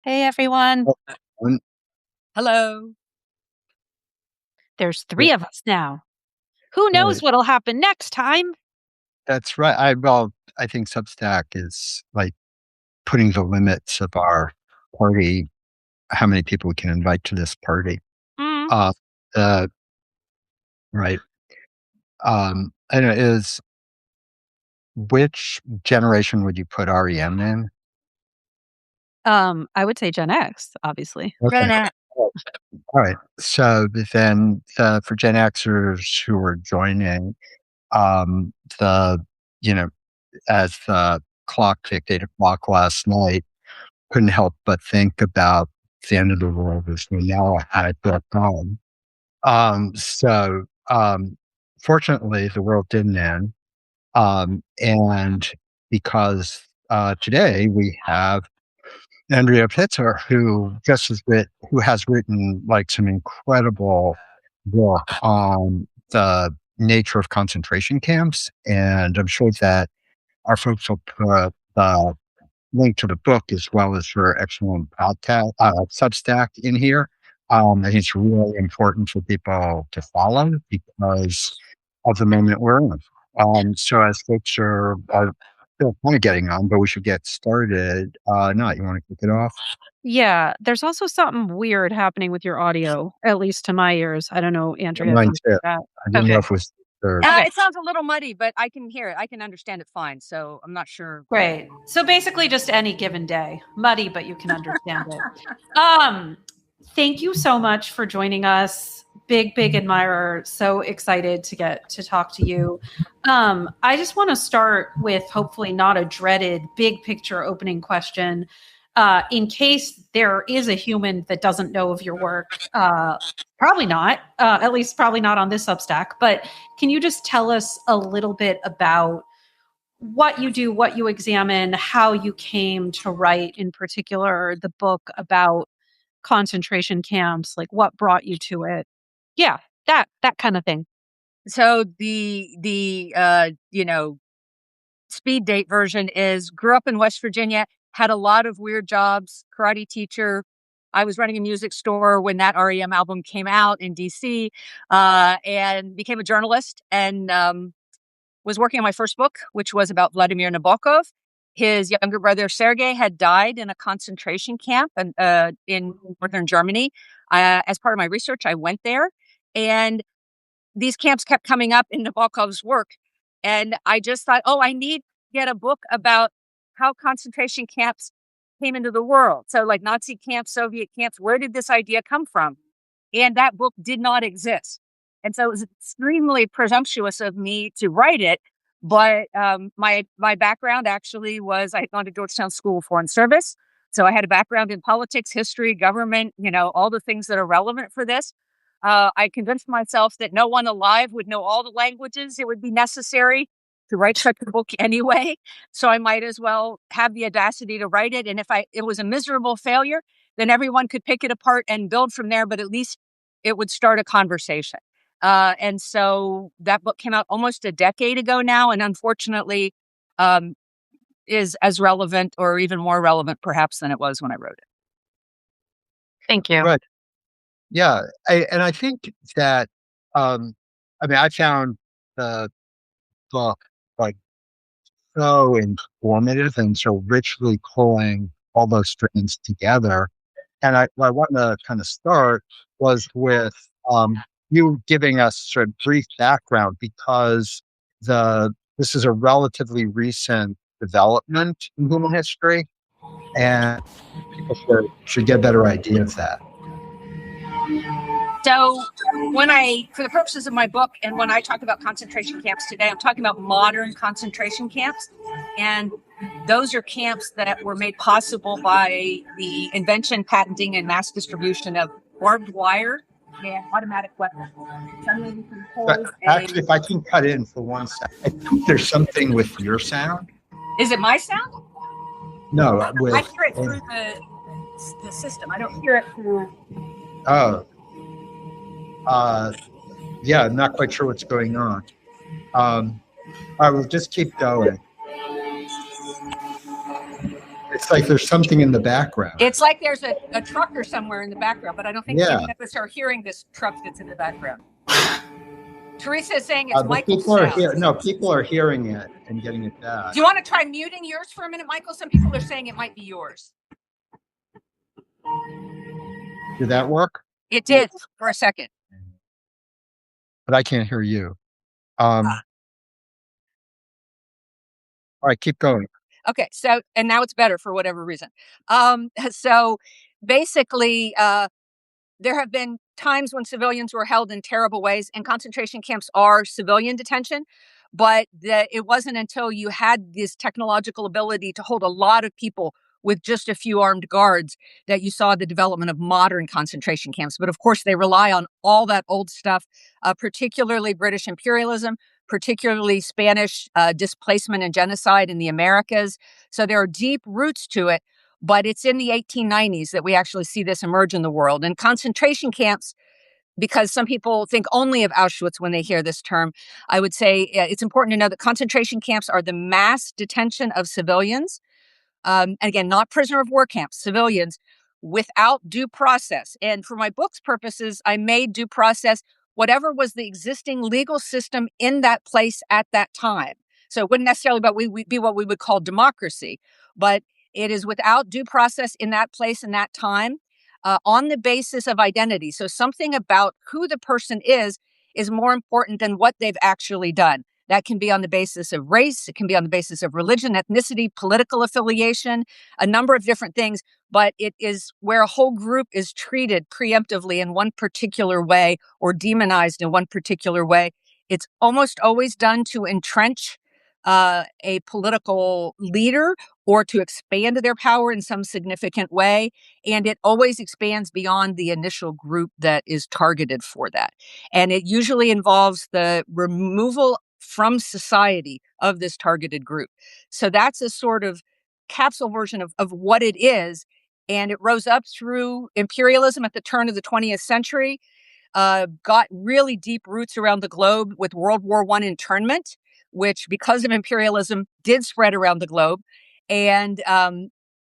Hey everyone. Um, Hello. There's yeah, three of us now. Who knows right. what'll happen next time? That's right. I think Substack is like putting the limits of our party, how many people we can invite to this party. Mm, Uh, uh, right. I don't know, is which generation would you put REM in? I would say Gen X, obviously. Okay. Gen X. All right. So then for Gen Xers who are joining, um, the, you know, as the clock ticked 8 o'clock last night, couldn't help but think about the end of the world as we now had it gone. So fortunately, the world didn't end, and because today we have Andrea Pitzer, who has written like some incredible work on the nature of concentration camps, and I'm sure that our folks will put the link to the book as well as your excellent podcast, Substack in here. I think it's really important for people to follow because of the moment we're in. So as folks are still kind of getting on, but we should get started. Not, you want to kick it off? Yeah, there's also something weird happening with your audio, at least to my ears. I don't know, Andrea, if Mine you too. heard that. I didn't know Okay, if it was or okay, It sounds a little muddy, but I can hear it. I can understand it fine. So I'm not sure. great. So basically just any given day. Muddy, but you can understand it. Thank you so much for joining us. Big admirer. So excited to get to talk to you. I just want to start with hopefully not a dreaded big picture opening question. In case there is a human that doesn't know of your work, probably not, at least probably not on this Substack, but can you just tell us a little bit about what you do, what you examine, how you came to write, in particular, the book about concentration camps, like what brought you to it? Yeah, that kind of thing. So the speed date version is grew up in West Virginia, had a lot of weird jobs, karate teacher. I was running a music store when that REM album came out in DC, and became a journalist and was working on my first book, which was about Vladimir Nabokov. His younger brother Sergei had died in a concentration camp in northern Germany. As part of my research, I went there, and these camps kept coming up in Nabokov's work. And I just thought, oh, I need to get a book about how concentration camps came into the world. So, like Nazi camps, Soviet camps, where did this idea come from? And that book did not exist. And so it was extremely presumptuous of me to write it. But my background actually was I had gone to Georgetown School of Foreign Service. So I had a background in politics, history, government, all the things that are relevant for this. I convinced myself that no one alive would know all the languages it would be necessary to write such a book anyway. So I might as well have the audacity to write it. And if it was a miserable failure, then everyone could pick it apart and build from there. But at least it would start a conversation. And so that book came out almost a decade ago now, and unfortunately, um, is as relevant or even more relevant, perhaps, than it was when I wrote it. Thank you. right. Yeah, and I think that I found the book like so informative and so richly pulling all those strings together. And I want to kind of start was with you giving us sort of brief background because this is a relatively recent development in human history, and people should get a better idea of that. So for the purposes of my book, and when I talk about concentration camps today, I'm talking about modern concentration camps. And those are camps that were made possible by the invention, patenting, and mass distribution of barbed wire and automatic weapons. Suddenly you can But hold actually, if I can cut in for one second, I think there's something with your sound. Is it my sound? No, I hear it through the system. I don't hear it through. Oh, yeah, I'm not quite sure what's going on. I will just keep going. It's like there's something in the background. It's like there's a trucker somewhere in the background, but I don't think any of us are hearing this truck that's in the background. Teresa is saying it's Michael's sound. People are hearing it and getting it back. Do you want to try muting yours for a minute, Michael? Some people are saying it might be yours. Did that work? It did for a second. But I can't hear you. All right, keep going. Okay, so, and now it's better for whatever reason. So basically, there have been times when civilians were held in terrible ways, and concentration camps are civilian detention. But it wasn't until you had this technological ability to hold a lot of people with just a few armed guards that you saw the development of modern concentration camps. But of course, they rely on all that old stuff, particularly British imperialism, particularly Spanish displacement and genocide in the Americas. So there are deep roots to it. But it's in the 1890s that we actually see this emerge in the world. And concentration camps, because some people think only of Auschwitz when they hear this term, I would say it's important to know that concentration camps are the mass detention of civilians. And again, not prisoner of war camps, civilians, without due process. And for my book's purposes, I made due process whatever was the existing legal system in that place at that time. So it wouldn't necessarily be what we would call democracy, but it is without due process in that place and that time, on the basis of identity. So something about who the person is more important than what they've actually done. That can be on the basis of race. It can be on the basis of religion, ethnicity, political affiliation, a number of different things. But it is where a whole group is treated preemptively in one particular way or demonized in one particular way. It's almost always done to entrench a political leader or to expand their power in some significant way. And it always expands beyond the initial group that is targeted for that. And it usually involves the removal from society of this targeted group. So that's a sort of capsule version of what it is. And it rose up through imperialism at the turn of the 20th century, got really deep roots around the globe with World War I internment, which, because of imperialism, did spread around the globe. And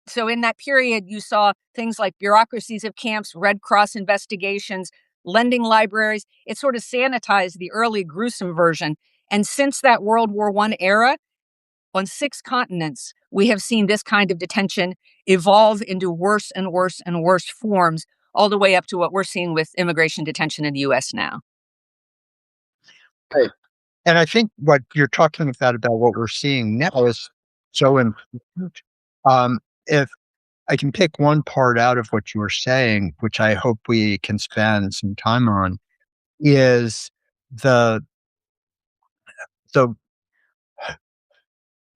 so in that period, you saw things like bureaucracies of camps, Red Cross investigations, lending libraries. It sort of sanitized the early gruesome version. And since that World War I era, on 6 continents, we have seen this kind of detention evolve into worse and worse and worse forms, all the way up to what we're seeing with immigration detention in the U.S. now. Right. And I think what you're talking about what we're seeing now is so important. If I can pick one part out of what you were saying, which I hope we can spend some time on, is the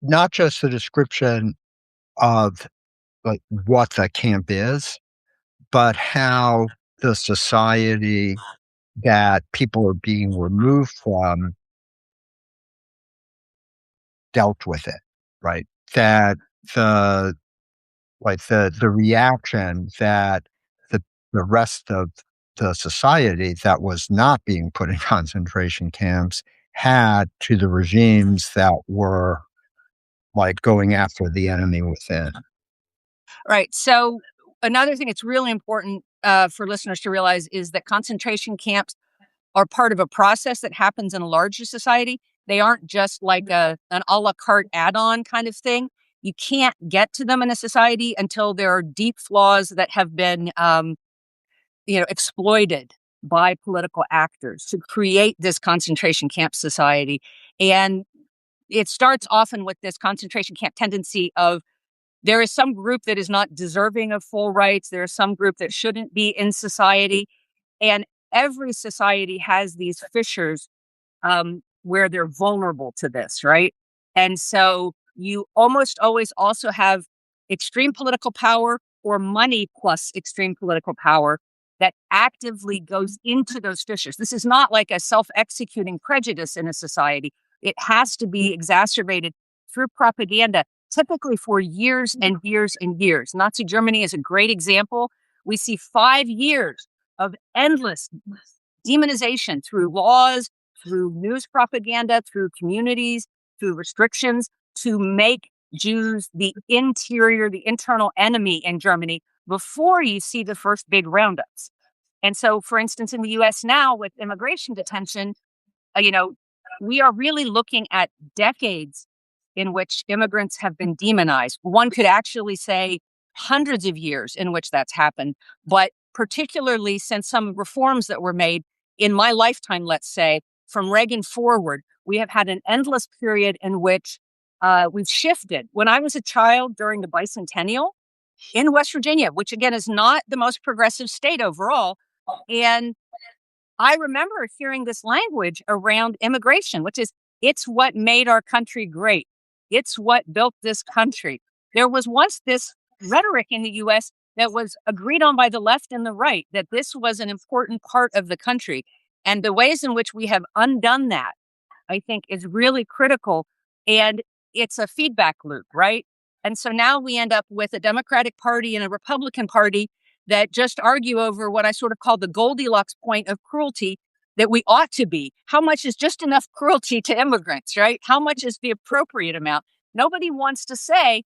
not just the description of like what the camp is, but how the society that people are being removed from dealt with it, right? That the reaction that the rest of the society that was not being put in concentration camps had to the regimes that were like going after the enemy within. Right. So another thing that's really important for listeners to realize is that concentration camps are part of a process that happens in a larger society. They aren't just like an a la carte add-on kind of thing. You can't get to them in a society until there are deep flaws that have been, exploited by political actors to create this concentration camp society. And it starts often with this concentration camp tendency of there is some group that is not deserving of full rights. There is some group that shouldn't be in society. And every society has these fissures where they're vulnerable to this, right? And so you almost always also have extreme political power or money plus extreme political power that actively goes into those fissures. This is not like a self-executing prejudice in a society. It has to be exacerbated through propaganda, typically for years and years and years. Nazi Germany is a great example. We see 5 years of endless demonization through laws, through news propaganda, through communities, through restrictions to make Jews, the interior, the internal enemy in Germany before you see the first big roundups. And so, for instance, in the US now with immigration detention, you know, we are really looking at decades in which immigrants have been demonized. One could actually say hundreds of years in which that's happened, but particularly since some reforms that were made in my lifetime, let's say, from Reagan forward, we have had an endless period in which we've shifted. When I was a child during the bicentennial in West Virginia, which again is not the most progressive state overall, and I remember hearing this language around immigration, which is it's what made our country great. It's what built this country. There was once this rhetoric in the US that was agreed on by the left and the right, that this was an important part of the country. And the ways in which we have undone that, I think, is really critical. And it's a feedback loop, right? And so now we end up with a Democratic Party and a Republican Party that just argue over what I sort of call the Goldilocks point of cruelty that we ought to be. How much is just enough cruelty to immigrants, right? How much is the appropriate amount? Nobody wants to say,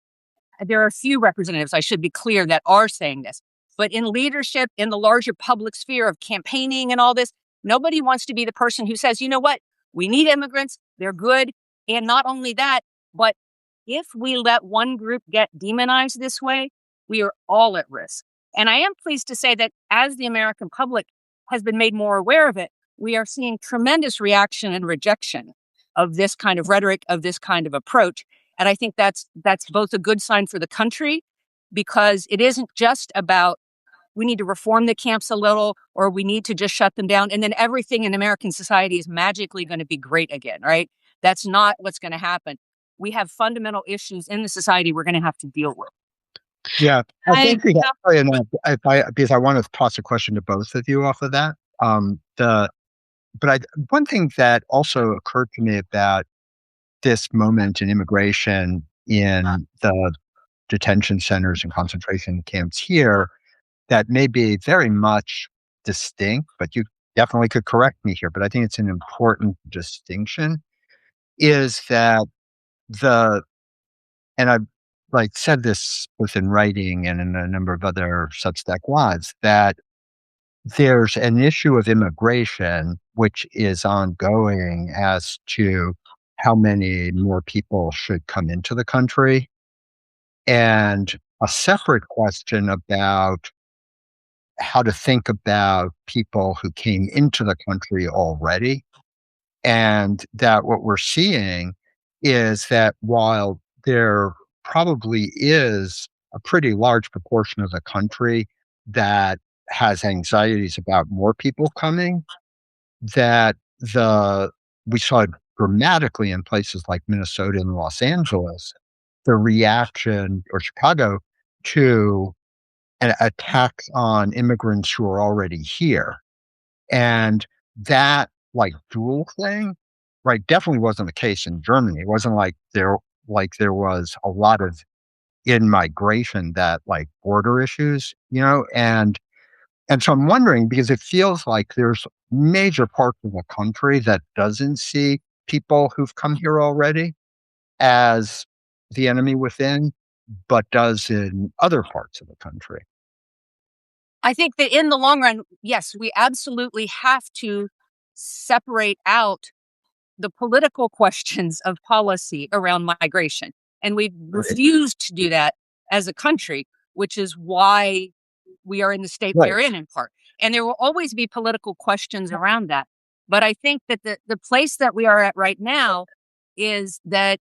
there are a few representatives, I should be clear, that are saying this. But in leadership, in the larger public sphere of campaigning and all this, nobody wants to be the person who says, you know what? We need immigrants. They're good. And not only that, but if we let one group get demonized this way, we are all at risk. And I am pleased to say that as the American public has been made more aware of it, we are seeing tremendous reaction and rejection of this kind of rhetoric, of this kind of approach. And I think that's both a good sign for the country, because it isn't just about we need to reform the camps a little or we need to just shut them down and then everything in American society is magically going to be great again, right? That's not what's going to happen. We have fundamental issues in the society we're going to have to deal with. Yeah, I think we have enough. Because I want to toss a question to both of you off of that. One thing that also occurred to me about this moment in immigration in the detention centers and concentration camps here that may be very much distinct, but you definitely could correct me here, but I think it's an important distinction, is that and I've said this both in writing and in a number of other Substack lives, that there's an issue of immigration which is ongoing as to how many more people should come into the country, and a separate question about how to think about people who came into the country already. And that what we're seeing is that while there probably is a pretty large proportion of the country that has anxieties about more people coming, that we saw dramatically in places like Minnesota and Los Angeles, the reaction, or Chicago, to an attack on immigrants who are already here. And that dual thing, right, definitely wasn't the case in Germany. It wasn't like there was a lot of in-migration that border issues, and so I'm wondering, because it feels like there's major parts of the country that doesn't see people who've come here already as the enemy within, but does in other parts of the country. I think that in the long run, yes, we absolutely have to separate out the political questions of policy around migration. And we've refused to do that as a country, which is why we are in the state we're in part. And there will always be political questions around that. But I think that the place that we are at right now is that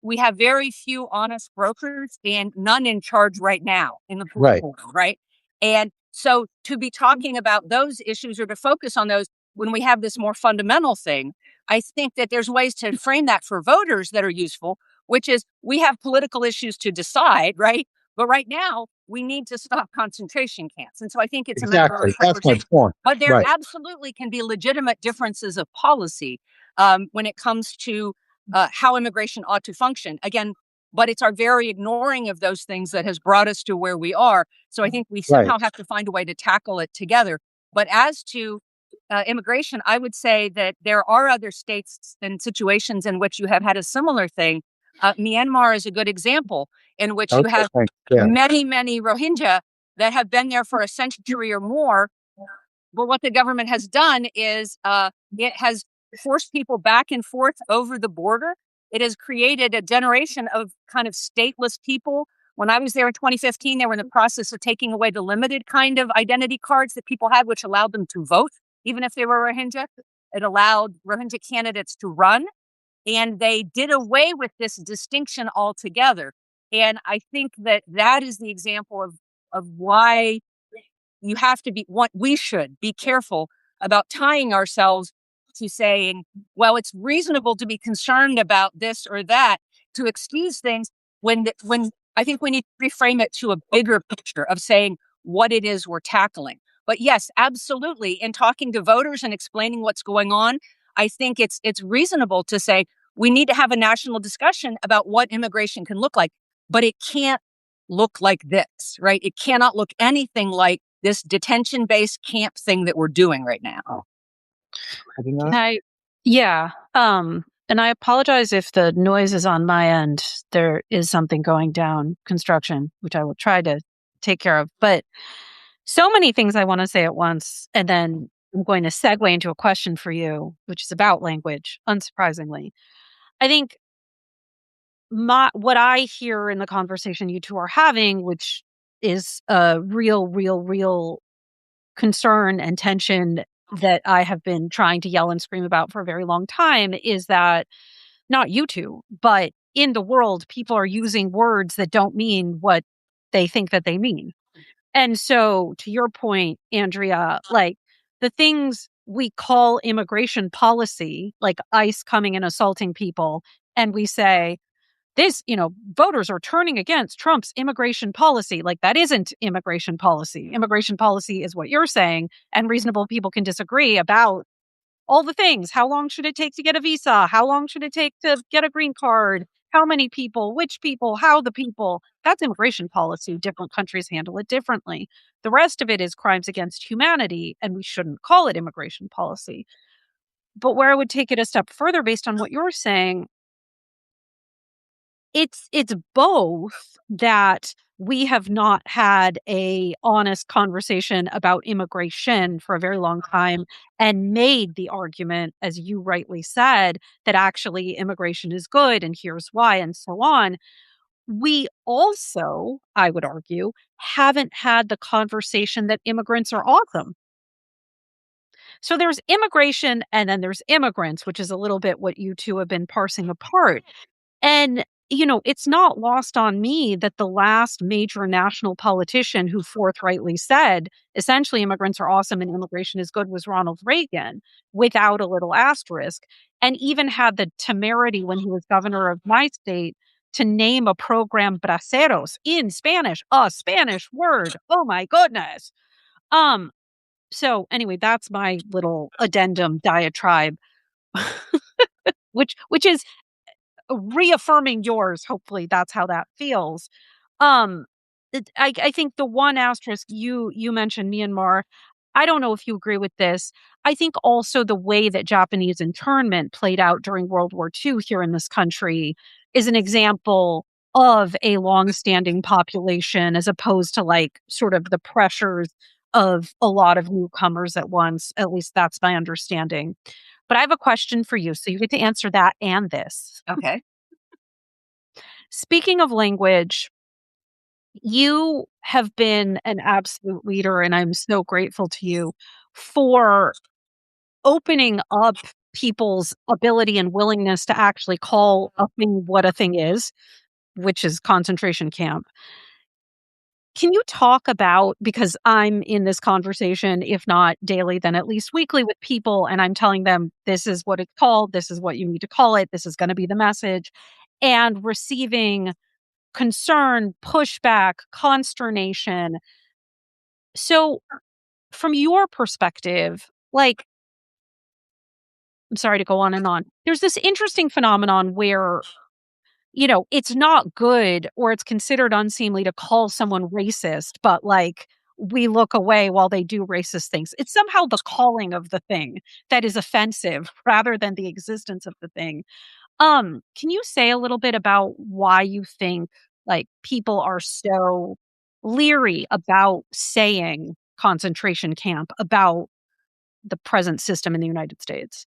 we have very few honest brokers and none in charge right now in the political world, right? And so to be talking about those issues or to focus on those when we have this more fundamental thing, I think that there's ways to frame that for voters that are useful, which is we have political issues to decide, right? But right now, we need to stop concentration camps. And so I think it's a matter of that's my point. But there absolutely can be legitimate differences of policy when it comes to how immigration ought to function. Again, but it's our very ignoring of those things that has brought us to where we are. So I think we somehow have to find a way to tackle it together. But as to immigration, I would say that there are other states and situations in which you have had a similar thing. Myanmar is a good example in which you have many, many Rohingya that have been there for a century or more. But what the government has done is it has forced people back and forth over the border. It has created a generation of kind of stateless people. When I was there in 2015, they were in the process of taking away the limited kind of identity cards that people had, which allowed them to vote, even if they were Rohingya. It allowed Rohingya candidates to run, and they did away with this distinction altogether. And I think that that is the example of why you have to be what we should be careful about tying ourselves to saying, well, it's reasonable to be concerned about this or that to excuse things when I think we need to reframe it to a bigger picture of saying what it is we're tackling. But yes, absolutely. In talking to voters and explaining what's going on, I think it's reasonable to say we need to have a national discussion about what immigration can look like, but it can't look like this, right? It cannot look anything like this detention-based camp thing that we're doing right now. And I apologize if the noise is on my end. There is something going down construction, which I will try to take care of. But so many things I want to say at once. And then I'm going to segue into a question for you, which is about language, unsurprisingly. I think what I hear in the conversation you two are having, which is a real concern and tension that I have been trying to yell and scream about for a very long time, is that not you two, but in the world, people are using words that don't mean what they think that they mean. And so to your point, Andrea, like the things we call immigration policy, like ICE coming and assaulting people, and we say, this, voters are turning against Trump's immigration policy. Like that isn't immigration policy. Immigration policy is what you're saying, and reasonable people can disagree about all the things. How long should it take to get a visa? How long should it take to get a green card? How many people? Which people? How the people? That's immigration policy. Different countries handle it differently. The rest of it is crimes against humanity, and we shouldn't call it immigration policy. But where I would take it a step further based on what you're saying, it's both that we have not had a honest conversation about immigration for a very long time and made the argument, as you rightly said, that actually immigration is good and here's why and so on. We also, I would argue, haven't had the conversation that immigrants are awesome. So there's immigration and then there's immigrants, which is a little bit what you two have been parsing apart. And it's not lost on me that the last major national politician who forthrightly said, essentially, immigrants are awesome and immigration is good was Ronald Reagan, without a little asterisk, and even had the temerity when he was governor of my state to name a program braceros in Spanish, a Spanish word. Oh my goodness. So anyway, that's my little addendum diatribe, which is reaffirming yours. Hopefully that's how that feels. I think the one asterisk you mentioned Myanmar, I don't know if you agree with this. I think also the way that Japanese internment played out during World War II here in this country is an example of a longstanding population as opposed to like sort of the pressures of a lot of newcomers at once. At least that's my understanding. But I have a question for you, so you get to answer that and this. Okay. Speaking of language, you have been an absolute leader, and I'm so grateful to you for opening up people's ability and willingness to actually call a thing what a thing is, which is concentration camp. Can you talk about, because I'm in this conversation, if not daily, then at least weekly with people, and I'm telling them this is what it's called, this is what you need to call it, this is going to be the message, and receiving concern, pushback, consternation. So from your perspective, like, I'm sorry to go on and on. There's this interesting phenomenon where it's not good or it's considered unseemly to call someone racist, but like we look away while they do racist things. It's somehow the calling of the thing that is offensive rather than the existence of the thing. Can you say a little bit about why you think like people are so leery about saying concentration camp about the present system in the United States?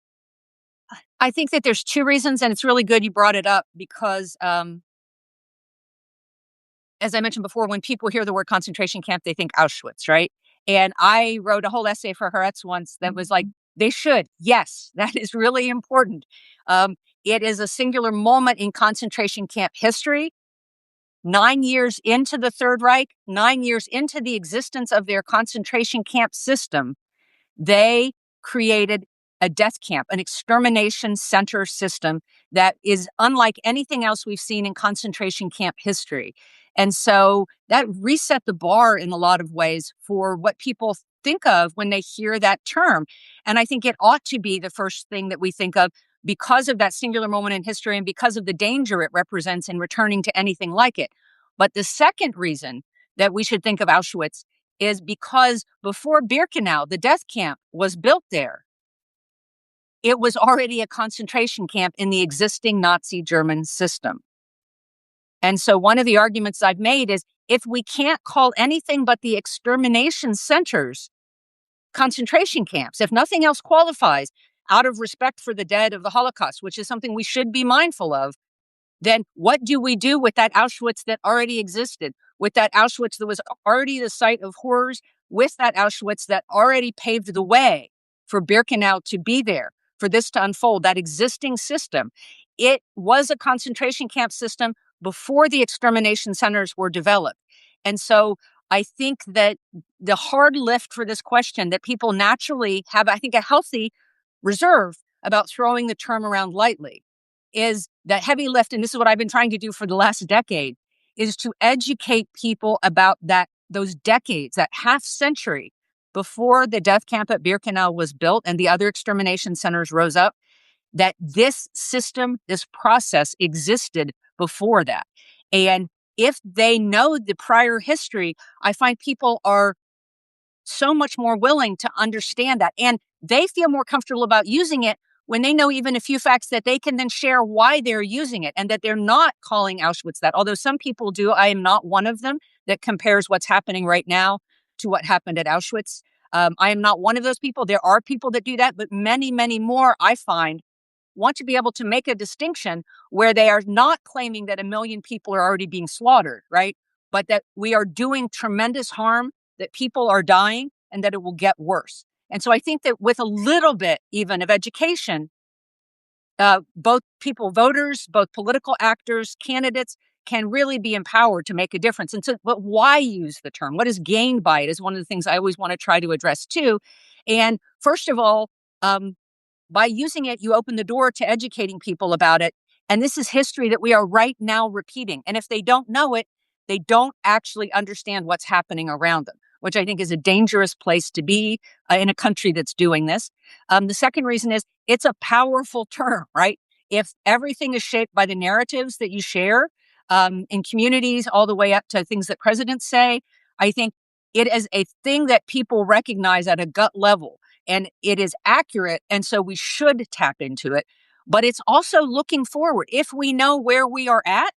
I think that there's two reasons, and it's really good you brought it up because, as I mentioned before, when people hear the word concentration camp, they think Auschwitz, right? And I wrote a whole essay for Haaretz once that was like, they should. Yes, that is really important. It is a singular moment in concentration camp history. 9 years into the Third Reich, 9 years into the existence of their concentration camp system, they created a death camp, an extermination center system that is unlike anything else we've seen in concentration camp history. And so that reset the bar in a lot of ways for what people think of when they hear that term. And I think it ought to be the first thing that we think of because of that singular moment in history and because of the danger it represents in returning to anything like it. But the second reason that we should think of Auschwitz is because before Birkenau, the death camp, was built there, it was already a concentration camp in the existing Nazi German system. And so one of the arguments I've made is if we can't call anything but the extermination centers concentration camps, if nothing else qualifies out of respect for the dead of the Holocaust, which is something we should be mindful of, then what do we do with that Auschwitz that already existed, with that Auschwitz that was already the site of horrors, with that Auschwitz that already paved the way for Birkenau to be there, for this to unfold, that existing system? It was a concentration camp system before the extermination centers were developed. And so I think that the hard lift for this question that people naturally have, I think, a healthy reserve about throwing the term around lightly is that heavy lift, and this is what I've been trying to do for the last decade, is to educate people about those decades, that half century before the death camp at Birkenau was built and the other extermination centers rose up, that this system, this process existed before that. And if they know the prior history, I find people are so much more willing to understand that. And they feel more comfortable about using it when they know even a few facts that they can then share why they're using it and that they're not calling Auschwitz that. Although some people do, I am not one of them that compares what's happening right now to what happened at Auschwitz. I am not one of those people. There are people that do that, but many, many more, I find, want to be able to make a distinction where they are not claiming that 1 million people are already being slaughtered, right? But that we are doing tremendous harm, that people are dying, and that it will get worse. And so I think that with a little bit even of education, both people, voters, both political actors, candidates can really be empowered to make a difference. And so, but why use the term? What is gained by it is one of the things I always want to try to address too. And first of all, by using it, you open the door to educating people about it. And this is history that we are right now repeating. And if they don't know it, they don't actually understand what's happening around them, which I think is a dangerous place to be in a country that's doing this. The second reason is it's a powerful term, right? If everything is shaped by the narratives that you share in communities, all the way up to things that presidents say, I think it is a thing that people recognize at a gut level, and it is accurate. And so we should tap into it. But it's also looking forward. If we know where we are at,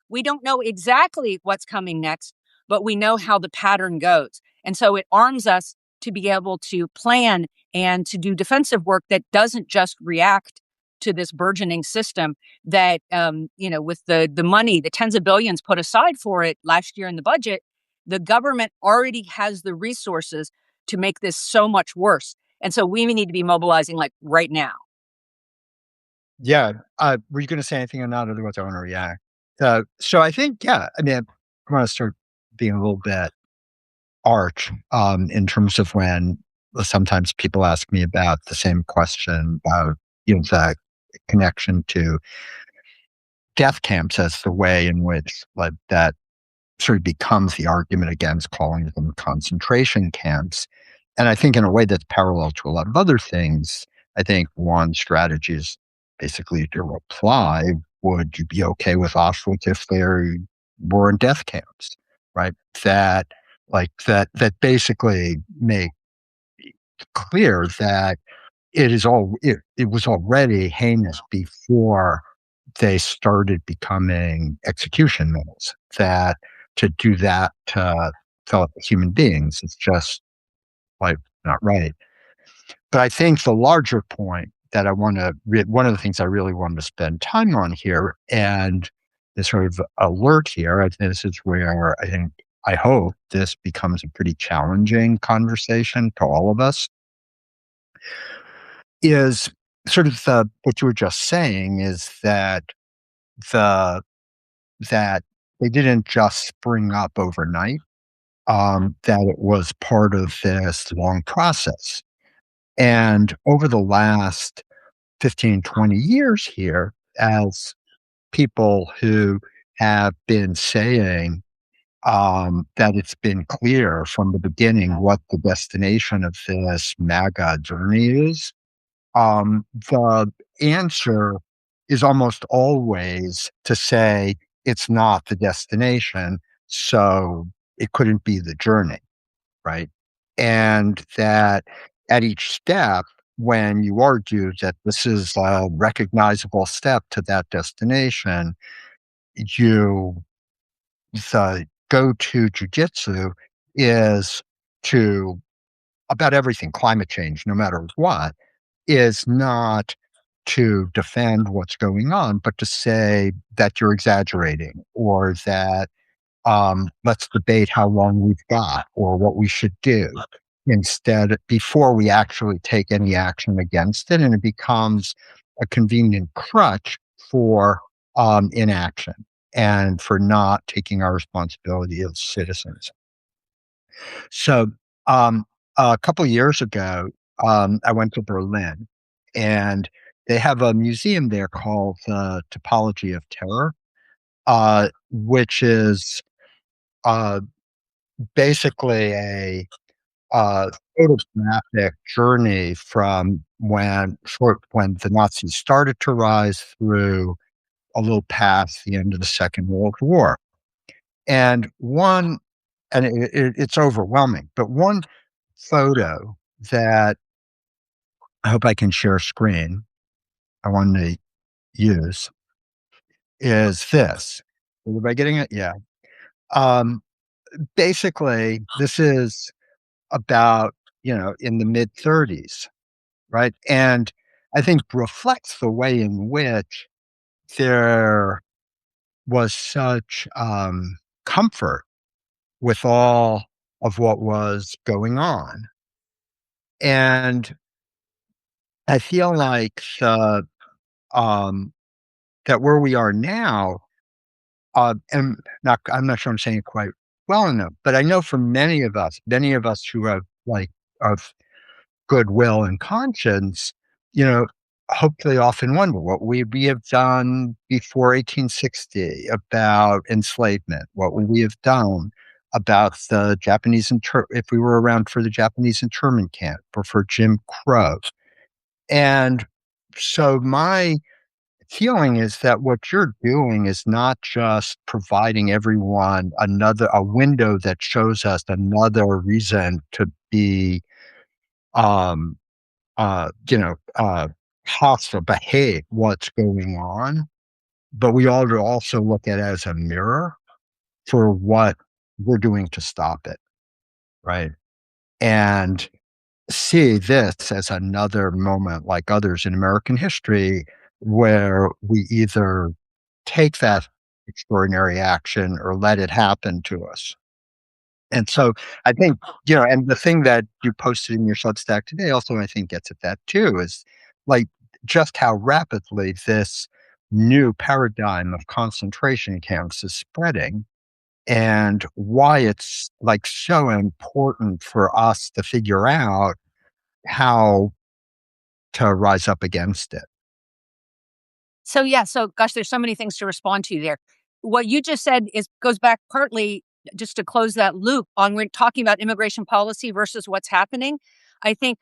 we don't know exactly what's coming next, but we know how the pattern goes. And so it arms us to be able to plan and to do defensive work that doesn't just react to this burgeoning system that, with the money, the tens of billions put aside for it last year in the budget, the government already has the resources to make this so much worse. And so we need to be mobilizing like right now. Yeah. Were you going to say anything on that? Otherwise, I want to react. So I think, I want to start being a little bit arch in terms of when sometimes people ask me about the same question about, the connection to death camps as the way in which that sort of becomes the argument against calling them concentration camps. And I think in a way that's parallel to a lot of other things. I think one strategy is basically to reply, would you be okay with Auschwitz if they were in death camps, right? That like that basically make clear that it was already heinous before they started becoming execution mills. That to do that to fellow human beings, it's just like not right. But I think the larger point that I want to, one of the things I really want to spend time on here, and this sort of alert here, I think this is where I hope this becomes a pretty challenging conversation to all of us, is sort of what you were just saying is the that they didn't just spring up overnight, that it was part of this long process. And over the last 15, 20 years here, as people who have been saying that it's been clear from the beginning what the destination of this MAGA journey is, the answer is almost always to say it's not the destination, so it couldn't be the journey, right? And that at each step, when you argue that this is a recognizable step to that destination, you the go-to jujitsu is to about everything climate change, no matter what, is not to defend what's going on, but to say that you're exaggerating or that let's debate how long we've got or what we should do instead before we actually take any action against it. And it becomes a convenient crutch for inaction and for not taking our responsibility as citizens. So a couple years ago, I went to Berlin, and they have a museum there called the Topology of Terror, which is uh, basically a photographic journey from when the Nazis started to rise through a little past the end of the Second World War. And it's overwhelming, but one photo that I hope I can share screen, I want to use is this. Is everybody getting it? Yeah. Um, Basically, this is about, in the mid 30s, right? And I think reflects the way in which there was such comfort with all of what was going on. And I feel like um, that where we are now, and I'm not sure I'm saying it quite well enough, but I know for many of us who have like of goodwill and conscience, you know, hopefully often wonder what would we have done before 1860 about enslavement? What would we have done about the if we were around for the Japanese internment camp or for Jim Crow? And so my feeling is that what you're doing is not just providing everyone a window that shows us another reason to be um you know hostile, behave what's going on, but we ought to also look at it as a mirror for what we're doing to stop it, right? And see this as another moment like others in American history where we either take that extraordinary action or let it happen to us. And so I think, and the thing that you posted in your Substack today also, I think, gets at that too, is like just how rapidly this new paradigm of concentration camps is spreading and why it's like so important for us to figure out how to rise up against it. So yeah, so gosh, there's so many things to respond to there. What you just said goes back partly just to close that loop on when talking about immigration policy versus what's happening. I think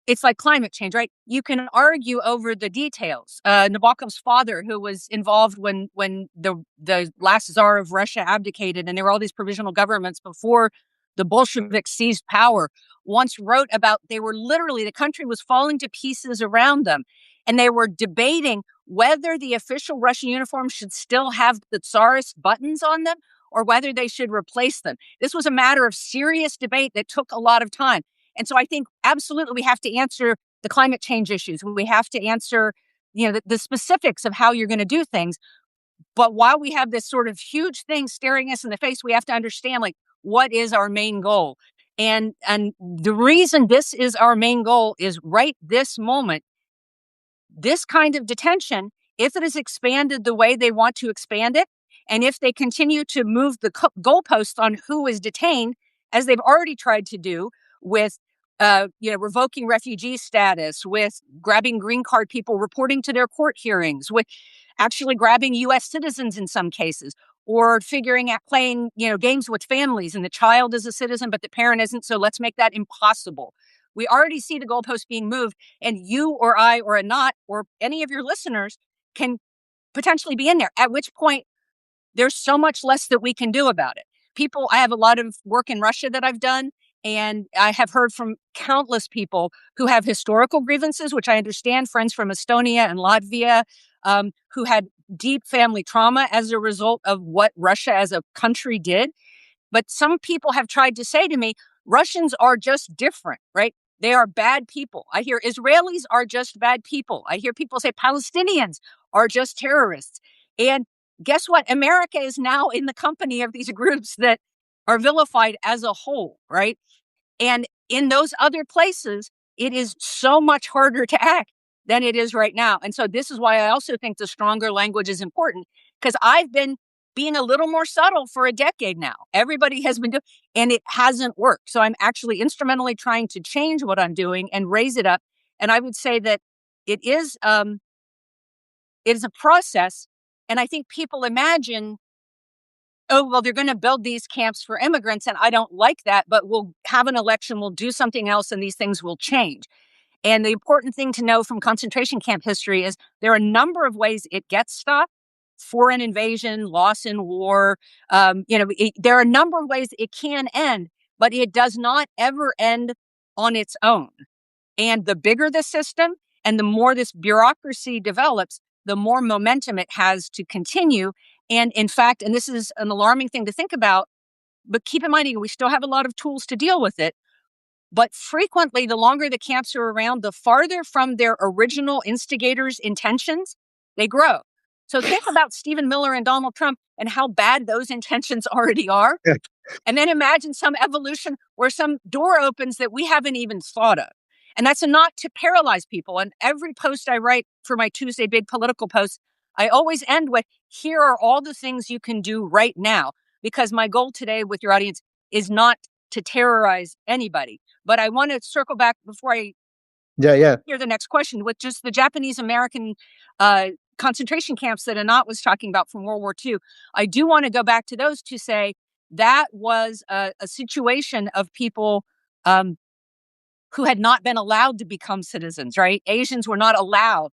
it's like climate change, right? You can argue over the details. Nabokov's father, who was involved when the last czar of Russia abdicated, and there were all these provisional governments before the Bolsheviks seized power, once wrote about they were literally, the country was falling to pieces around them. And they were debating whether the official Russian uniforms should still have the Tsarist buttons on them or whether they should replace them. This was a matter of serious debate that took a lot of time. And so I think absolutely we have to answer the climate change issues. We have to answer, the specifics of how you're going to do things. But while we have this sort of huge thing staring us in the face, we have to understand, like, what is our main goal? And the reason this is our main goal is right this moment, this kind of detention, if it is expanded the way they want to expand it, and if they continue to move the goalposts on who is detained, as they've already tried to do with revoking refugee status, with grabbing green card people reporting to their court hearings, with actually grabbing U.S. citizens in some cases, or figuring out playing games with families, and the child is a citizen but the parent isn't, so let's make that impossible. We already see the goalposts being moved, and you or I or Anat or any of your listeners can potentially be in there, at which point there's so much less that we can do about it. I have a lot of work in Russia that I've done, and I have heard from countless people who have historical grievances, which I understand, friends from Estonia and Latvia, who had deep family trauma as a result of what Russia as a country did. But some people have tried to say to me, Russians are just different, right? They are bad people. I hear Israelis are just bad people. I hear people say Palestinians are just terrorists. And guess what? America is now in the company of these groups that are vilified as a whole, right? And in those other places, it is so much harder to act than it is right now. And so this is why I also think the stronger language is important, because I've been being a little more subtle for a decade now. Everybody has been doing, and it hasn't worked. So I'm actually instrumentally trying to change what I'm doing and raise it up. And I would say that it is a process. And I think people imagine, oh, well, they're going to build these camps for immigrants, and I don't like that, but we'll have an election, we'll do something else, and these things will change. And the important thing to know from concentration camp history is there are a number of ways it gets stopped: foreign invasion, loss in war. There are a number of ways it can end, but it does not ever end on its own. And the bigger the system and the more this bureaucracy develops, the more momentum it has to continue. And in fact, and this is an alarming thing to think about, but keep in mind, we still have a lot of tools to deal with it. But frequently, the longer the camps are around, the farther from their original instigators' intentions they grow. So think about Stephen Miller and Donald Trump and how bad those intentions already are. Yeah. And then imagine some evolution where some door opens that we haven't even thought of. And that's not to paralyze people. And every post I write for my Tuesday Big Political posts, I always end with, here are all the things you can do right now. Because my goal today with your audience is not to terrorize anybody. But I want to circle back before I hear the next question with just the Japanese American concentration camps that Anat was talking about from World War II. I do want to go back to those to say that was a situation of people who had not been allowed to become citizens, right? Asians were not allowed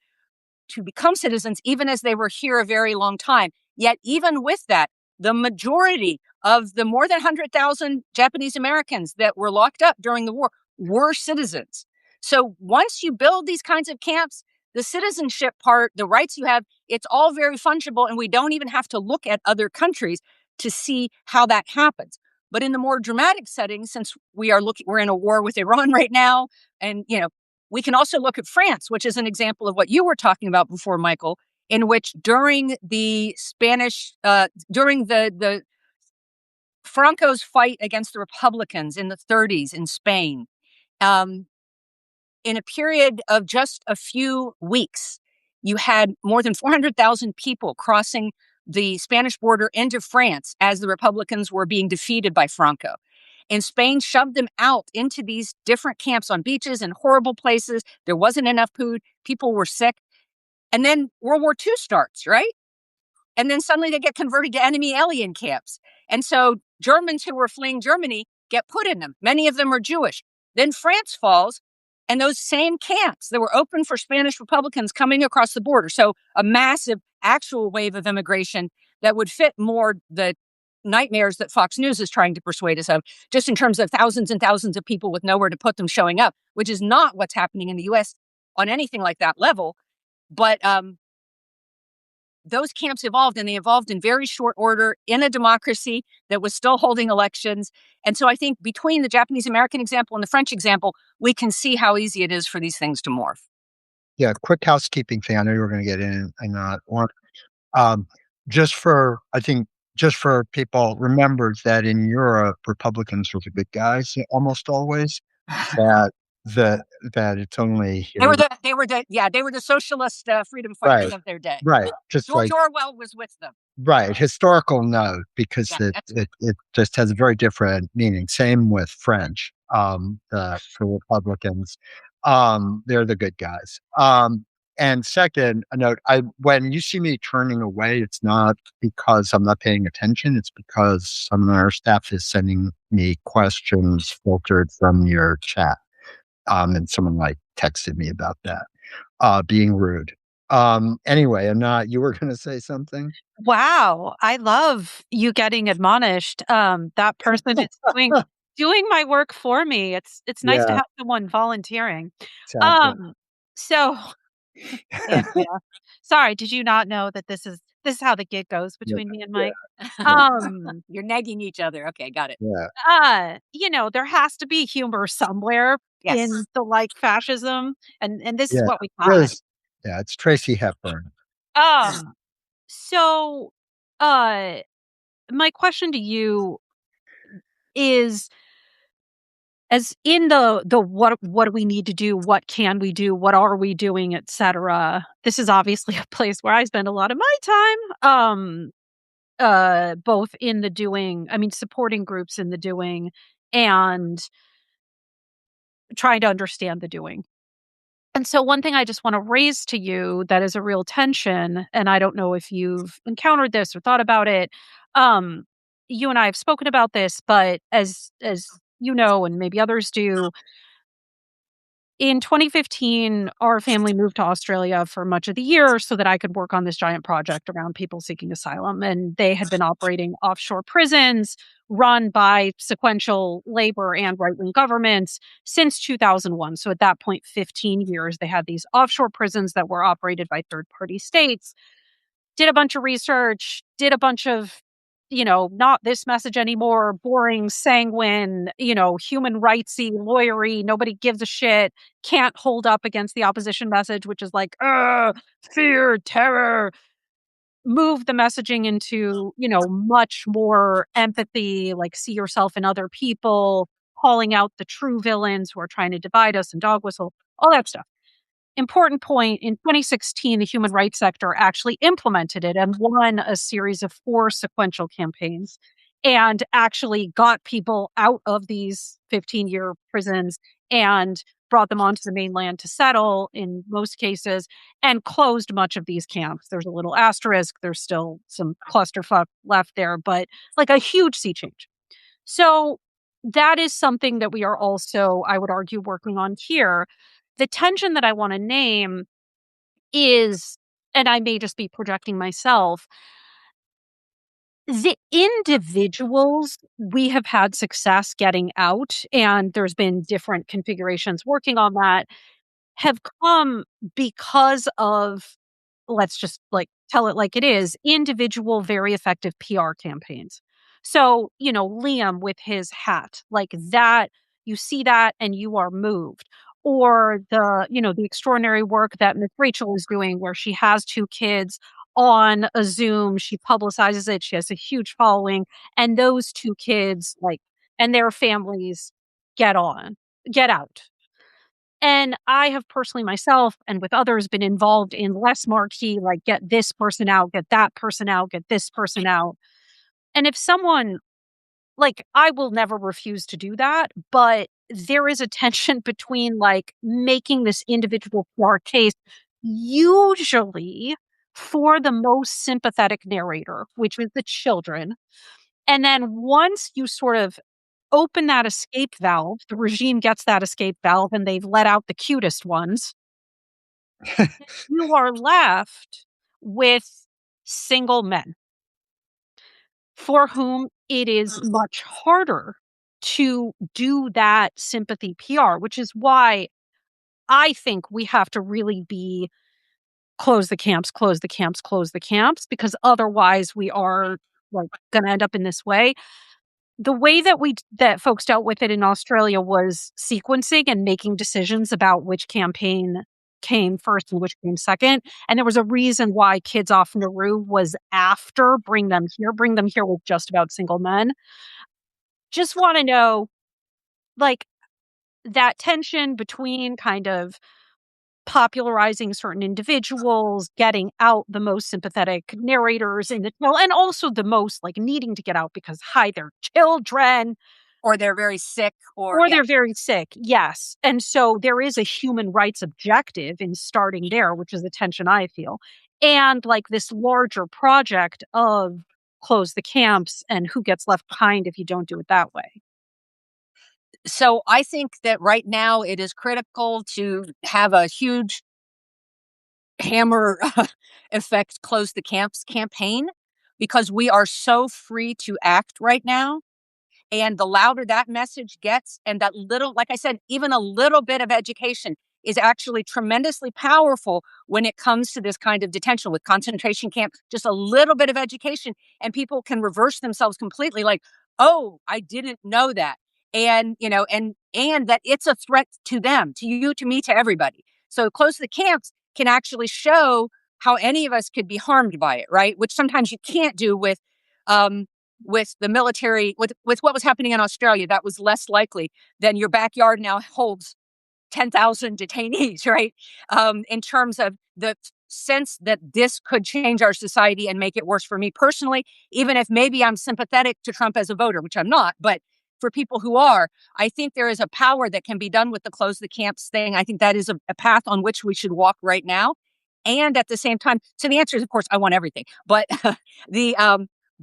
to become citizens, even as they were here a very long time. Yet even with that, the majority of the more than 100,000 Japanese Americans that were locked up during the war were citizens. So once you build these kinds of camps, the citizenship part, the rights you have, it's all very fungible, and we don't even have to look at other countries to see how that happens. But in the more dramatic settings, since we're in a war with Iran right now, and we can also look at France, which is an example of what you were talking about before, Michael, in which during the the Franco's fight against the Republicans in the 30s in Spain, in a period of just a few weeks, you had more than 400,000 people crossing the Spanish border into France as the Republicans were being defeated by Franco. And Spain shoved them out into these different camps on beaches and horrible places. There wasn't enough food. People were sick. And then World War II starts, right? And then suddenly they get converted to enemy alien camps. And so Germans who were fleeing Germany get put in them. Many of them are Jewish. Then France falls, and those same camps that were open for Spanish Republicans coming across the border. So a massive actual wave of immigration that would fit more the nightmares that Fox News is trying to persuade us of, just in terms of thousands and thousands of people with nowhere to put them showing up, which is not what's happening in the U.S. on anything like that level. But those camps evolved, and they evolved in very short order in a democracy that was still holding elections. And so I think between the Japanese American example and the French example, we can see how easy it is for these things to morph. Yeah, quick housekeeping thing. I know you were going to get in and not one. Um, I think, just for people, remember that in Europe, Republicans are the good guys almost always. That that it's only here. They were the socialist freedom fighters Right, of their day. right. Just George like Orwell was with them. right, historical note, because Yeah, it just has a very different meaning. Same with French. For Republicans, they're the good guys. And second, a note: when you see me turning away, it's not because I'm not paying attention. It's because some of our staff is sending me questions filtered from your chat. And someone like texted me about that, being rude. Anyway, you were going to say something? Wow, I love you getting admonished. That person is doing my work for me. It's nice to Yeah, have someone volunteering. exactly. So Andrea, sorry, did you not know that this is how the gig goes Yeah, between me and yeah, Mike? yeah, You're nagging each other. Okay, got it. yeah, There has to be humor somewhere Yes. in the fascism, and this is yeah. what we It got. is, yeah, it's Tracy Hepburn. Um, so uh my question to you is, as in the what do we need to do, what can we do, what are we doing, etc. This is obviously a place where I spend a lot of my time, both in the doing, I mean, supporting groups in the doing and trying to understand the doing. And so one thing I just want to raise to you that is a real tension, and I don't know if you've encountered this or thought about it. Um, you and I have spoken about this, but as you know, and maybe others do, in 2015, our family moved to Australia for much of the year so that I could work on this giant project around people seeking asylum. And they had been operating offshore prisons run by sequential labor and right wing governments since 2001. So at that point, 15 years, they had these offshore prisons that were operated by third party states. Did a bunch of research, did a bunch of, not this message anymore, boring, sanguine, human rightsy, lawyery, nobody gives a shit, can't hold up against the opposition message, which is like, fear, terror. Move the messaging into, much more empathy, like see yourself in other people, calling out the true villains who are trying to divide us and dog whistle, all that stuff. Important point, in 2016, the human rights sector actually implemented it and won a series of 4 sequential campaigns and actually got people out of these 15-year prisons and brought them onto the mainland to settle in most cases and closed much of these camps. There's a little asterisk. There's still some clusterfuck left there, but like a huge sea change. So that is something that we are also, I would argue, working on here. The tension that I want to name is, and I may just be projecting myself, the individuals we have had success getting out, and there's been different configurations working on that, have come because of, let's just like tell it like it is, individual, very effective PR campaigns. So, Liam with his hat, like that, you see that and you are moved. Or the extraordinary work that Miss Rachel is doing, where she has 2 kids on a Zoom, she publicizes it, she has a huge following, and those 2 kids, like, and their families get out. And I have personally myself and with others been involved in less marquee, like get this person out, get that person out, get this person out. And if someone, like, I will never refuse to do that, but there is a tension between like making this individual PR case, usually for the most sympathetic narrator, which is the children. And then once you sort of open that escape valve, the regime gets that escape valve and they've let out the cutest ones, you are left with single men. for whom it is much harder to do that sympathy PR, which is why I think we have to really be close the camps, close the camps, close the camps, because otherwise we are like going to end up in this way. The way that folks dealt with it in Australia was sequencing and making decisions about which campaign came first and which came second. And there was a reason why Kids Off Nauru was after Bring Them Here. Bring Them Here was just about single men. Just want to know, like, that tension between kind of popularizing certain individuals, getting out the most sympathetic narrators in the tale, and also the most like needing to get out because hi, they're children. Or they're very sick, Or they're very sick, yes. And so there is a human rights objective in starting there, which is the tension I feel. And like this larger project of close the camps and who gets left behind if you don't do it that way. So I think that right now it is critical to have a huge hammer effect close the camps campaign, because we are so free to act right now. And the louder that message gets, and that little, like I said, even a little bit of education is actually tremendously powerful when it comes to this kind of detention with concentration camp. Just a little bit of education, and people can reverse themselves completely. Like, oh, I didn't know that. And, and that it's a threat to them, to you, to me, to everybody. So close the camps can actually show how any of us could be harmed by it, right? Which sometimes you can't do with the military, with what was happening in Australia. That was less likely than your backyard now holds 10,000 detainees, right? In terms of the sense that this could change our society and make it worse for me personally, even if maybe I'm sympathetic to Trump as a voter, which I'm not, but for people who are, I think there is a power that can be done with the close the camps thing. I think that is a path on which we should walk right now. And at the same time, so the answer is, of course, I want everything, but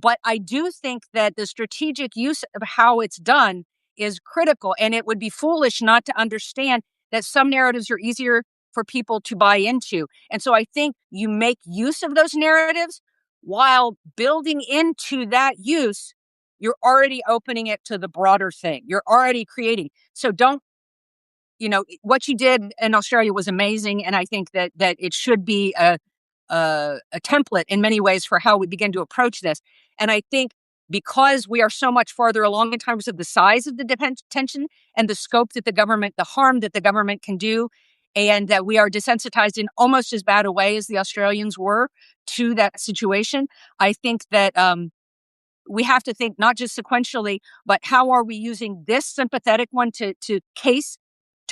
but I do think that the strategic use of how it's done is critical, and it would be foolish not to understand that some narratives are easier for people to buy into. And so I think you make use of those narratives while building into that use, you're already opening it to the broader thing. You're already creating. So don't, what you did in Australia was amazing. And I think that it should be a template in many ways for how we begin to approach this. And I think because we are so much farther along in terms of the size of the detention and the scope that the harm that the government can do, and that we are desensitized in almost as bad a way as the Australians were to that situation, I think that we have to think not just sequentially, but how are we using this sympathetic one to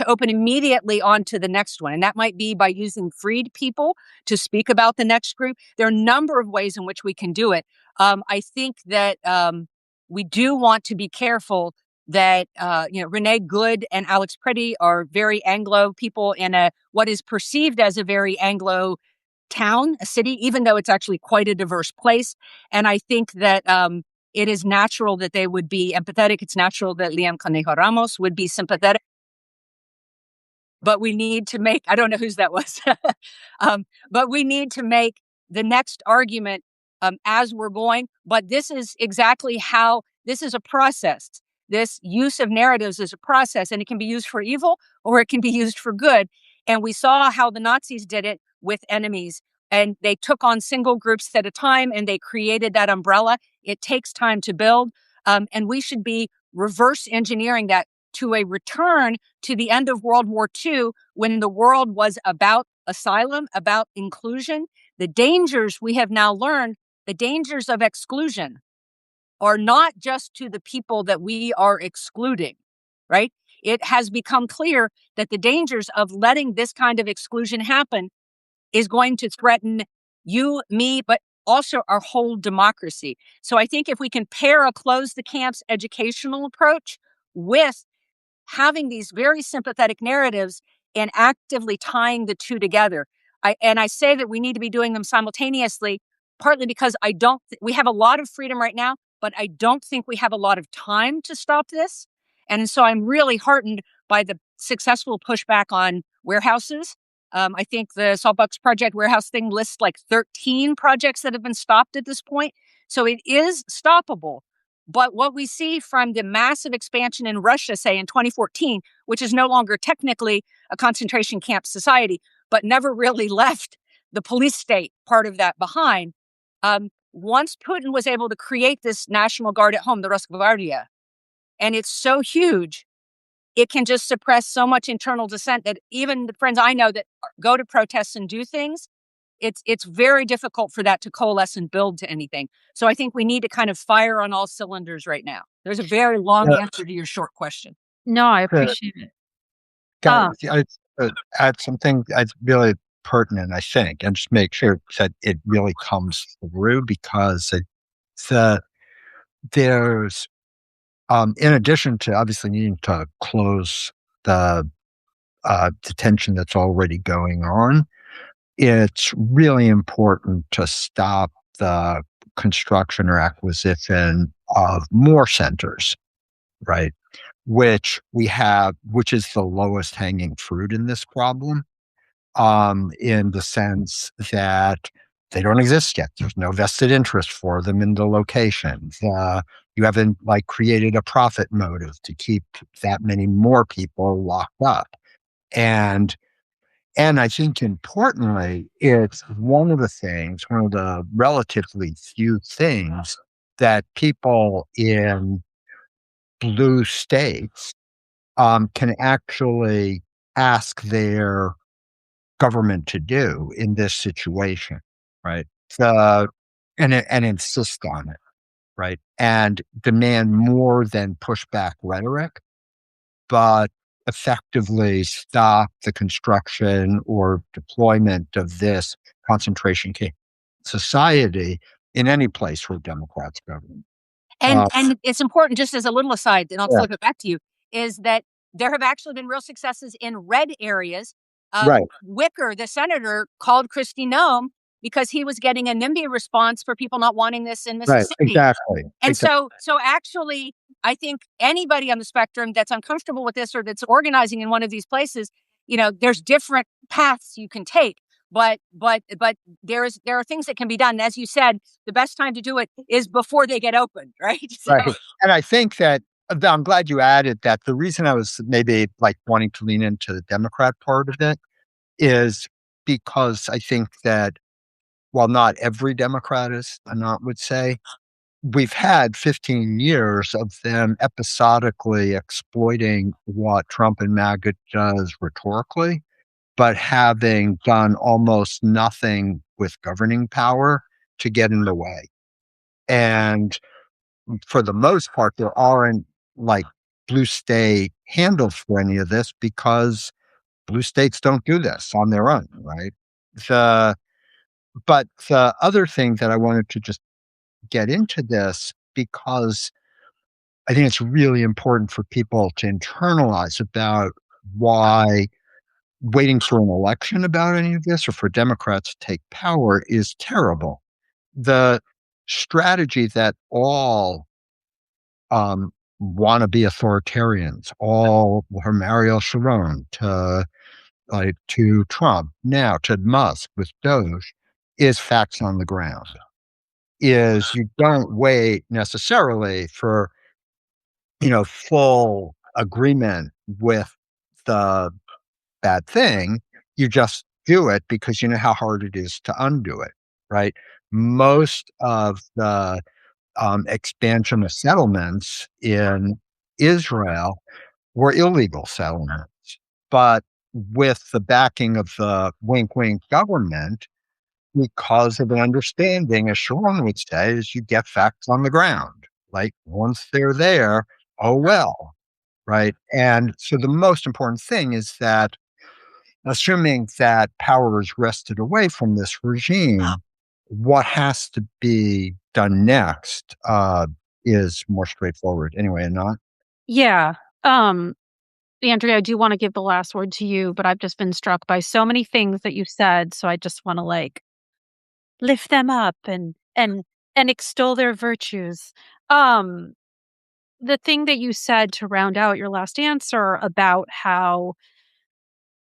open immediately onto the next one. And that might be by using freed people to speak about the next group. There are a number of ways in which we can do it. I think that we do want to be careful that, Renee Good and Alex Pretty are very Anglo people in what is perceived as a very Anglo town, a city, even though it's actually quite a diverse place. And I think that it is natural that they would be empathetic. It's natural that Liam Conejo Ramos would be sympathetic. But we need to make, I don't know whose that was, but we need to make the next argument as we're going. But this is exactly how, this is a process. This use of narratives is a process, and it can be used for evil or it can be used for good. And we saw how the Nazis did it with enemies, and they took on single groups at a time and they created that umbrella. It takes time to build, and we should be reverse engineering that to a return to the end of World War II, when the world was about asylum, about inclusion. The dangers we have now learned, the dangers of exclusion, are not just to the people that we are excluding, right? It has become clear that the dangers of letting this kind of exclusion happen is going to threaten you, me, but also our whole democracy. So I think if we can pair a close the camps educational approach with having these very sympathetic narratives and actively tying the two together. I say that we need to be doing them simultaneously, partly because we have a lot of freedom right now, but I don't think we have a lot of time to stop this. And so I'm really heartened by the successful pushback on warehouses. I think the Saltbox Project warehouse thing lists like 13 projects that have been stopped at this point. So it is stoppable. But what we see from the massive expansion in Russia, say in 2014, which is no longer technically a concentration camp society, but never really left the police state part of that behind. Once Putin was able to create this National Guard at home, the Rosgvardia, and it's so huge, it can just suppress so much internal dissent that even the friends I know that go to protests and do things, it's very difficult for that to coalesce and build to anything. So I think we need to kind of fire on all cylinders right now. There's a very long answer to your short question. No, I appreciate it. I'd add something that's really pertinent, I think, and just make sure that it really comes through, because there's, in addition to obviously needing to close the detention that's already going on, it's really important to stop the construction or acquisition of more centers, right? Which is the lowest hanging fruit in this problem, in the sense that they don't exist yet. There's no vested interest for them in the locations. You haven't created a profit motive to keep that many more people locked up. And I think importantly, it's one of the relatively few things that people in blue states can actually ask their government to do in this situation, right? And insist on it, right? And demand more than pushback rhetoric, but effectively stop the construction or deployment of this concentration camp society in any place where Democrats govern. And it's important, just as a little aside, and I'll Yeah. flip it back to you, is that there have actually been real successes in red areas. Right. Wicker, the senator, called Kristi Noem because he was getting a NIMBY response for people not wanting this in Right, Mississippi. exactly. And so actually, I think anybody on the spectrum that's uncomfortable with this or that's organizing in one of these places, there's different paths you can take. But there are things that can be done. As you said, the best time to do it is before they get opened, right? So, Right. And I think that I'm glad you added that. The reason I was maybe wanting to lean into the Democrat part of it is because I think that while not every Democrat, as Anant would say, we've had 15 years of them episodically exploiting what Trump and MAGA does rhetorically, but having done almost nothing with governing power to get in the way. And for the most part, there aren't blue state handles for any of this, because blue states don't do this on their own, right? But the other thing that I wanted to just get into this, because I think it's really important for people to internalize about why waiting for an election about any of this, or for Democrats to take power, is terrible. The strategy that all want to be authoritarians, all from Ariel Sharon to Trump, now to Musk with Doge, is facts on the ground. Is you don't wait necessarily for full agreement with the bad thing. You just do it because you know how hard it is to undo it, right? Most of the expansion of settlements in Israel were illegal settlements, but with the backing of the wink wink government, because of an understanding, as Sharon would say, is you get facts on the ground. Once they're there, oh well, right? And so the most important thing is that, assuming that power is wrested away from this regime, what has to be done next is more straightforward. Anyway, not. Yeah. Andrea, I do want to give the last word to you, but I've just been struck by so many things that you said. So I just want to lift them up and extol their virtues. The thing that you said to round out your last answer about how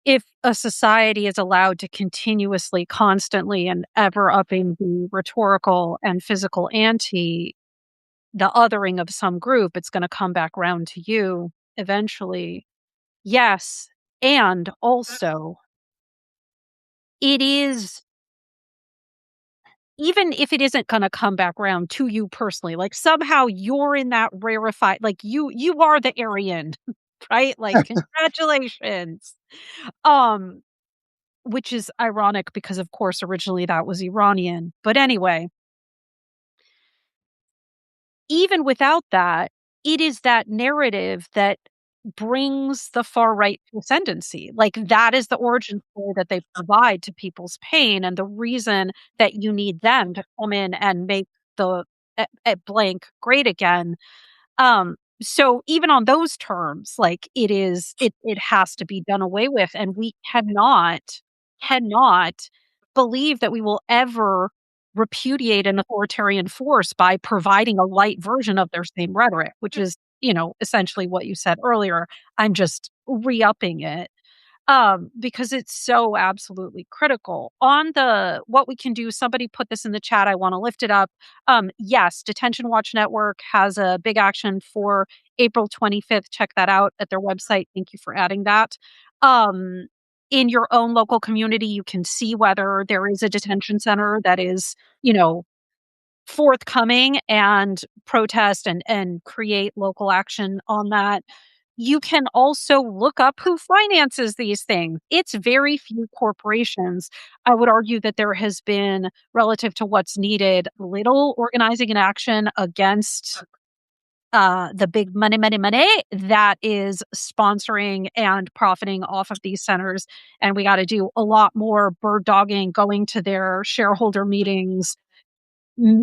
if a society is allowed to continuously, constantly, and ever upping the rhetorical and physical ante, the othering of some group, it's going to come back round to you eventually. Yes. And also, it is, even if it isn't going to come back round to you personally, like somehow you're in that rarefied, like you are the Aryan, right? Like, congratulations. Um, which is ironic because, of course, originally that was Iranian. But anyway, even without that, it is that narrative that brings the far right to ascendancy. Like, that is the origin story that they provide to people's pain, and the reason that you need them to come in and make the at blank great again. So even on those terms, like, it has to be done away with, and we cannot believe that we will ever repudiate an authoritarian force by providing a light version of their same rhetoric, which is, essentially what you said earlier. I'm just re-upping it. Because it's so absolutely critical. On the what we can do, somebody put this in the chat. I want to lift it up. Yes, Detention Watch Network has a big action for April 25th. Check that out at their website. Thank you for adding that. In your own local community, you can see whether there is a detention center that is, forthcoming and protest and create local action on that. You can also look up who finances these things. It's very few corporations. I would argue that there has been, relative to what's needed, little organizing and action against the big money that is sponsoring and profiting off of these centers. And we got to do a lot more bird dogging, going to their shareholder meetings,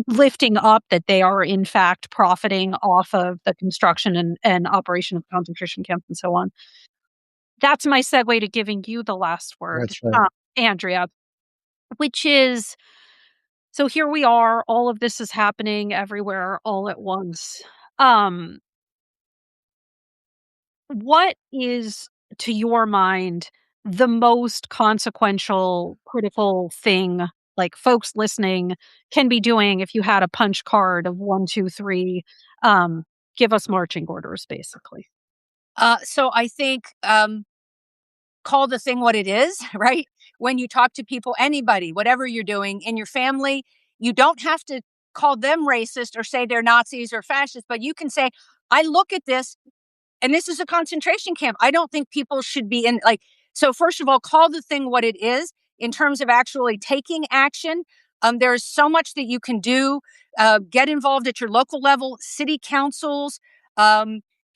lifting up that they are in fact profiting off of the construction and operation of concentration camps and so on. That's my segue to giving you the last word, That's right. Andrea, which is, so here we are, all of this is happening everywhere all at once. What is, to your mind, the most consequential, critical thing, like, folks listening can be doing if you had a punch card of 1, 2, 3? Give us marching orders, basically. So I think call the thing what it is, right? When you talk to people, anybody, whatever you're doing in your family, you don't have to call them racist or say they're Nazis or fascists, but you can say, I look at this and this is a concentration camp. I don't think people should be in, like, so first of all, call the thing what it is in terms of actually taking action. There's so much that you can do. Get involved at your local level, city councils,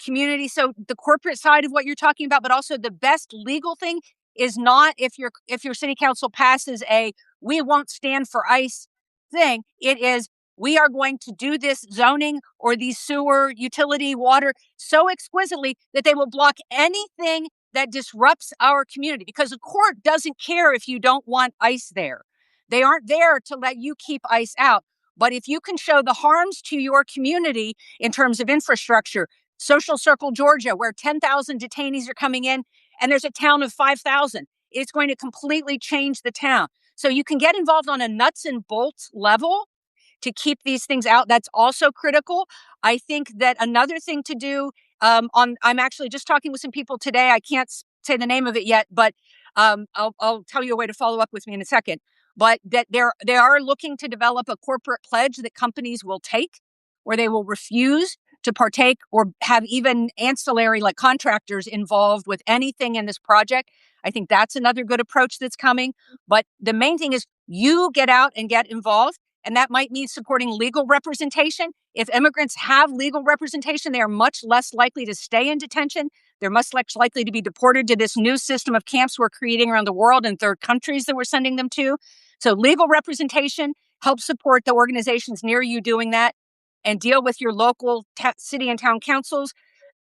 community. So the corporate side of what you're talking about, but also the best legal thing is not if your city council passes a "we won't stand for ICE" thing. It is, we are going to do this zoning or these sewer, utility, water so exquisitely that they will block anything that disrupts our community, because the court doesn't care if you don't want ICE there. They aren't there to let you keep ICE out. But if you can show the harms to your community in terms of infrastructure, Social Circle, Georgia, where 10,000 detainees are coming in, and there's a town of 5,000, it's going to completely change the town. So you can get involved on a nuts and bolts level to keep these things out. That's also critical. I think that another thing to do, I'm actually just talking with some people today. I can't say the name of it yet, but I'll tell you a way to follow up with me in a second. But that they are looking to develop a corporate pledge that companies will take, where they will refuse to partake or have even ancillary, like, contractors involved with anything in this project. I think that's another good approach that's coming. But the main thing is you get out and get involved. And that might mean supporting legal representation. If immigrants have legal representation, they are much less likely to stay in detention. They're much less likely to be deported to this new system of camps we're creating around the world in third countries that we're sending them to. So legal representation, help support the organizations near you doing that, and deal with your local city and town councils.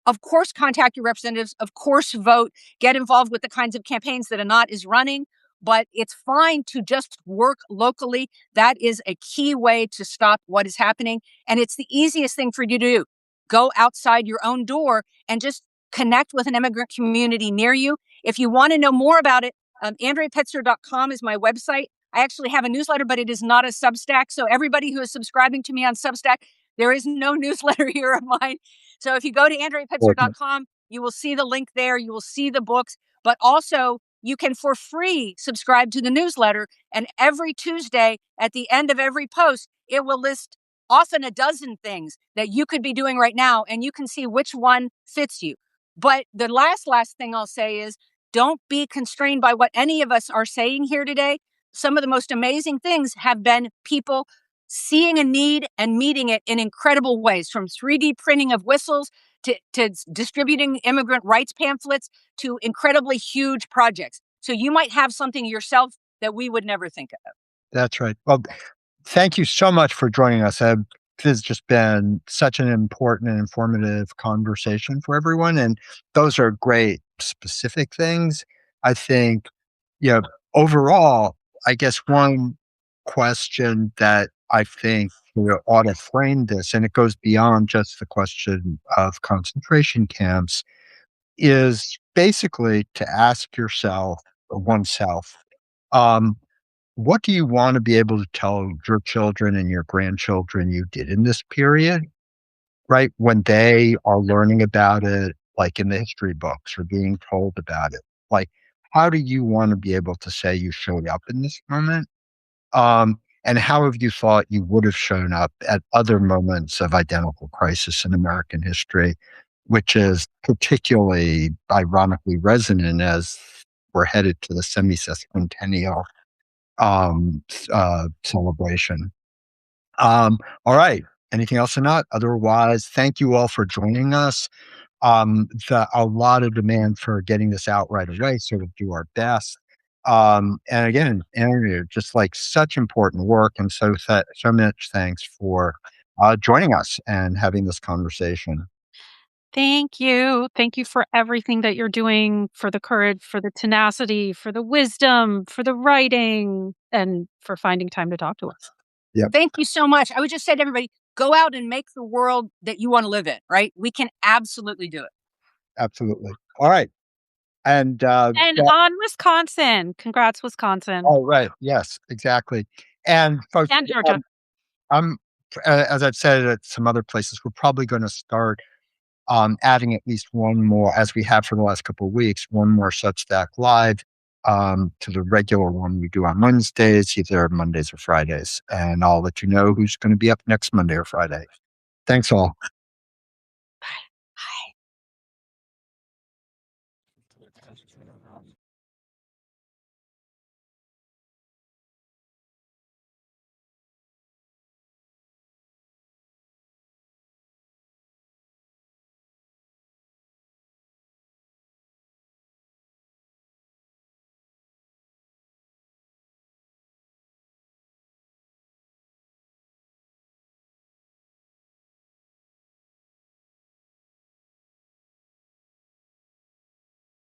Of course, contact your representatives. Of course, vote. Get involved with the kinds of campaigns that Anat is running. But it's fine to just work locally. That is a key way to stop what is happening. And it's the easiest thing for you to do. Go outside your own door and just connect with an immigrant community near you If you want to know more about it, AndreaPitzer.com is my website. I actually have a newsletter, but it is not a Substack. So everybody who is subscribing to me on Substack, there is no newsletter here of mine. So if you go to AndreaPitzer.com, you will see the link there. You will see the books, but also you can for free subscribe to the newsletter. And every Tuesday at the end of every post, it will list often a dozen things that you could be doing right now, and you can see which one fits you. But the last thing I'll say is don't be constrained by what any of us are saying here today. Some of the most amazing things have been people seeing a need and meeting it in incredible ways, from 3D printing of whistles to distributing immigrant rights pamphlets to incredibly huge projects. So you might have something yourself that we would never think of. That's right. Well, thank you so much for joining us. This has just been such an important and informative conversation for everyone. And those are great specific things. I think, overall, I guess one question that I think we ought to frame this, and it goes beyond just the question of concentration camps, is basically to ask oneself, what do you want to be able to tell your children and your grandchildren you did in this period, right? When they are learning about it, like in the history books or being told about it, like, how do you want to be able to say you showed up in this moment? And how have you thought you would have shown up at other moments of identical crisis in American history, which is particularly ironically resonant as we're headed to the semi-sesquicentennial celebration. All right. Anything else or not? Otherwise, thank you all for joining us. A lot of demand for getting this out right away, so we'll do our best. And again, Andrea, just like such important work, and so much thanks for joining us and having this conversation. Thank you. Thank you for everything that you're doing, for the courage, for the tenacity, for the wisdom, for the writing, and for finding time to talk to us. Yep. Thank you so much. I would just say to everybody, go out and make the world that you want to live in, right? We can absolutely do it. Absolutely. All right. And on Wisconsin. Congrats, Wisconsin. Oh, right. Yes, exactly. And folks, And Georgia. As I've said at some other places, we're probably going to start adding at least one more, as we have for the last couple of weeks, one more Substack Live to the regular one we do on Wednesdays, either Mondays or Fridays. And I'll let you know who's going to be up next Monday or Friday. Thanks all. Bye. Bye.